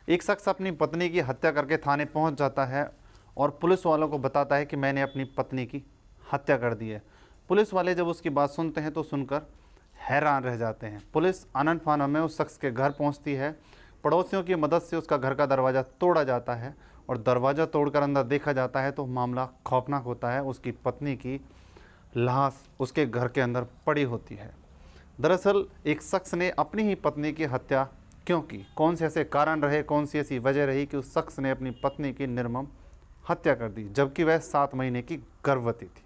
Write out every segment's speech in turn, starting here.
एक शख्स अपनी पत्नी की हत्या करके थाने पहुंच जाता है और पुलिस वालों को बताता है कि मैंने अपनी पत्नी की हत्या कर दी है। पुलिस वाले जब उसकी बात सुनते हैं तो सुनकर हैरान रह जाते हैं। पुलिस आनन फानन में उस शख्स के घर पहुंचती है। पड़ोसियों की मदद से उसका घर का दरवाज़ा तोड़ा जाता है और दरवाज़ा तोड़कर अंदर देखा जाता है तो मामला खौफनाक होता है। उसकी पत्नी की लाश उसके घर के अंदर पड़ी होती है। दरअसल एक शख्स ने अपनी ही पत्नी की हत्या क्यों की, कौन से ऐसे कारण रहे, कौन सी ऐसी वजह रही कि उस शख्स ने अपनी पत्नी की निर्मम हत्या कर दी, जबकि वह 7 महीने की गर्भवती थी।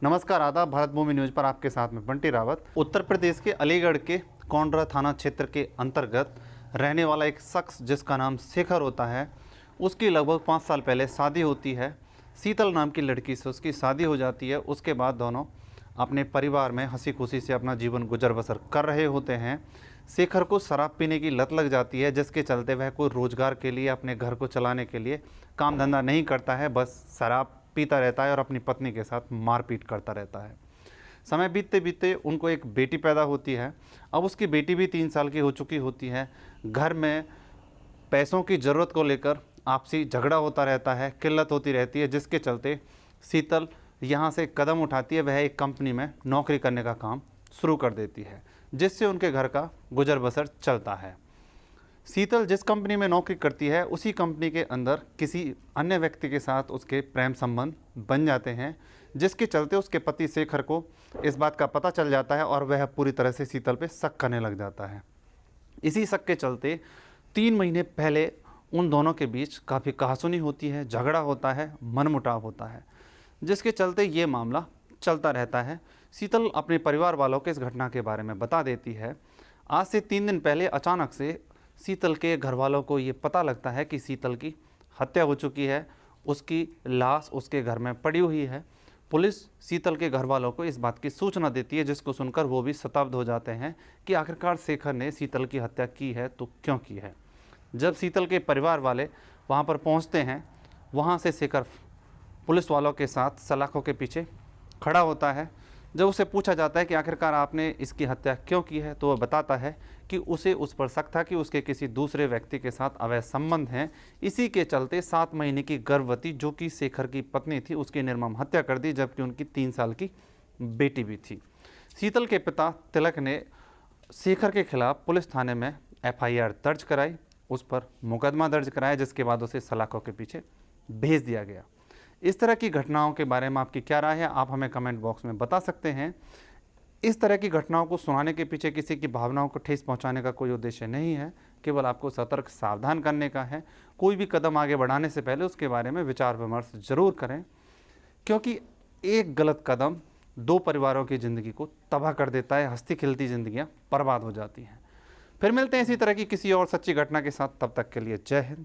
नमस्कार, आदाब। भारत भूमि न्यूज़ पर आपके साथ में बंटी रावत। उत्तर प्रदेश के अलीगढ़ के कोंडरा थाना क्षेत्र के अंतर्गत रहने वाला एक शख्स जिसका नाम शेखर होता है, उसकी लगभग 5 साल पहले शादी होती है। शीतल नाम की लड़की से उसकी शादी हो जाती है। उसके बाद दोनों अपने परिवार में हंसी खुशी से अपना जीवन गुजर बसर कर रहे होते हैं। शेखर को शराब पीने की लत लग जाती है, जिसके चलते वह कोई रोज़गार के लिए, अपने घर को चलाने के लिए काम धंधा नहीं करता है, बस शराब पीता रहता है और अपनी पत्नी के साथ मारपीट करता रहता है। समय बीतते बीतते उनको एक बेटी पैदा होती है। अब उसकी बेटी भी 3 साल की हो चुकी होती है। घर में पैसों की ज़रूरत को लेकर आपसी झगड़ा होता रहता है, किल्लत होती रहती है, जिसके चलते शीतल यहाँ से कदम उठाती है। वह एक कंपनी में नौकरी करने का काम शुरू कर देती है, जिससे उनके घर का गुजर बसर चलता है। शीतल जिस कंपनी में नौकरी करती है, उसी कंपनी के अंदर किसी अन्य व्यक्ति के साथ उसके प्रेम संबंध बन जाते हैं, जिसके चलते उसके पति शेखर को इस बात का पता चल जाता है और वह पूरी तरह से शीतल पे शक करने लग जाता है। इसी शक के चलते 3 महीने पहले उन दोनों के बीच काफ़ी कहासुनी होती है, झगड़ा होता है, मनमुटाव होता है, जिसके चलते ये मामला चलता रहता है। शीतल अपने परिवार वालों को इस घटना के बारे में बता देती है। आज से 3 दिन पहले अचानक से शीतल के घर वालों को ये पता लगता है कि शीतल की हत्या हो चुकी है, उसकी लाश उसके घर में पड़ी हुई है। पुलिस शीतल के घर वालों को इस बात की सूचना देती है, जिसको सुनकर वो भी स्तब्ध हो जाते हैं कि आखिरकार शेखर ने शीतल की हत्या की है तो क्यों की है। जब शीतल के परिवार वाले वहाँ पर पहुँचते हैं, वहाँ से शेखर पुलिस वालों के साथ सलाखों के पीछे खड़ा होता है। जब उसे पूछा जाता है कि आखिरकार आपने इसकी हत्या क्यों की है, तो वह बताता है कि उसे उस पर शक था कि उसके किसी दूसरे व्यक्ति के साथ अवैध संबंध हैं। इसी के चलते 7 महीने की गर्भवती, जो कि शेखर की पत्नी थी, उसकी निर्मम हत्या कर दी, जबकि उनकी 3 साल की बेटी भी थी। शीतल के पिता तिलक ने शेखर के खिलाफ पुलिस थाने में FIR दर्ज कराई, उस पर मुकदमा दर्ज कराया, जिसके बाद उसे सलाखों के पीछे भेज दिया गया। इस तरह की घटनाओं के बारे में आपकी क्या राय है, आप हमें कमेंट बॉक्स में बता सकते हैं। इस तरह की घटनाओं को सुनाने के पीछे किसी की भावनाओं को ठेस पहुंचाने का कोई उद्देश्य नहीं है, केवल आपको सतर्क सावधान करने का है। कोई भी कदम आगे बढ़ाने से पहले उसके बारे में विचार विमर्श जरूर करें, क्योंकि एक गलत कदम 2 परिवारों की ज़िंदगी को तबाह कर देता है। हंसती खिलती ज़िंदगियाँ बर्बाद हो जाती हैं। फिर मिलते हैं इसी तरह की किसी और सच्ची घटना के साथ, तब तक के लिए जय हिंद।